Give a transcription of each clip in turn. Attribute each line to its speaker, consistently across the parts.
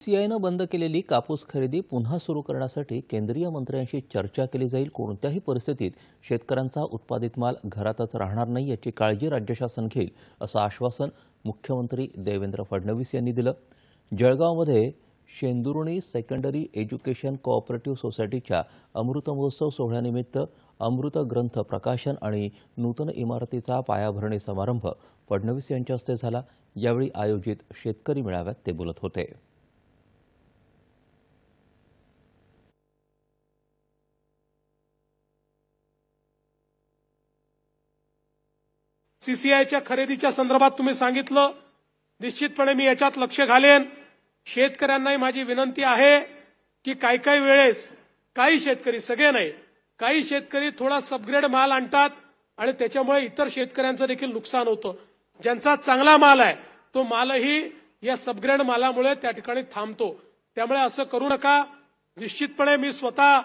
Speaker 1: सीआयनं बंद केलेली कापूस खरेदी पुन्हा सुरू करण्यासाठी केंद्रीय मंत्र्यांशी चर्चा केली जाईल। कोणत्याही परिस्थितीत शेतकऱ्यांचा उत्पादित माल घरातच राहणार नाही याची काळजी राज्य शासन घेईल, असं आश्वासन मुख्यमंत्री देवेंद्र फडणवीस यांनी दिलं। जळगावमध्ये शेंदुर्णी सेकंडरी एज्युकेशन कोऑपरेटिव्ह सोसायटीच्या अमृत महोत्सव सोहळ्यानिमित्त अमृत ग्रंथ प्रकाशन आणि नूतन इमारतीचा पायाभरणी समारंभ फडणवीस यांच्या हस्ते झाला। यावेळी आयोजित शेतकरी मेळाव्यात ते बोलत होते।
Speaker 2: सीसीआयच्या खरेदीच्या संदर्भात तुम्ही सांगितलं, निश्चितपणे मी याच्यात लक्ष घालेन। शेतकऱ्यांनाही माझी विनंती आहे की काही वेळेस काही शेतकरी, सगळे नाही, काही शेतकरी थोडा सबग्रेड माल आणतात आणि त्याच्यामुळे इतर शेतकऱ्यांचं देखील नुकसान होतं। ज्यांचा चांगला माल आहे तो मालही या सबग्रेड मालामुळे त्या ठिकाणी थांबतो। त्यामुळे असं करू नका। निश्चितपणे मी स्वतः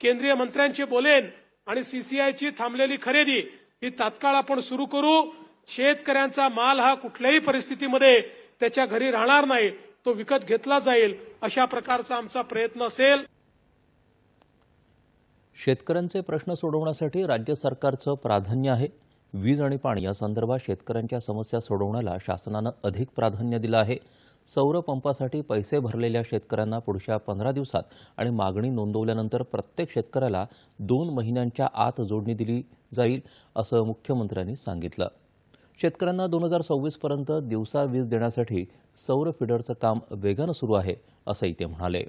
Speaker 2: केंद्रीय मंत्र्यांशी बोलेन आणि सीसीआयची थांबलेली खरेदी ही तात्काळ आपण सुरू करू। शेतकऱ्यांचा माल हा कुठल्याही परिस्थितीमध्ये त्याच्या घरी राहणार नाही, तो विकत घेतला जाईल, अशा प्रकारचा आमचा प्रयत्न असेल।
Speaker 1: शेतकऱ्यांचे प्रश्न सोडवण्यासाठी राज्य सरकारचं प्राधान्य आहे। वीज आणि पाणी या संदर्भात शेतकऱ्यांच्या समस्या सोडवण्याला शासनानं अधिक प्राधान्य दिलं आहे। सौर पंपासाठी पैसे भरलेल्या शेतकऱ्यांना पुढच्या 15 दिवसात आणि मागणी नोंदवल्यानंतर प्रत्येक शेतकऱ्याला 2 महिन्यांच्या आत जोडणी दिली जाईल, असं मुख्यमंत्र्यांनी सांगितलं। शेतकऱ्यांना 2026 पर्यंत दिवसा वीज देण्यासाठी सौर फीडरचं काम वेगानं सुरू आहे, असंही ते म्हणाले।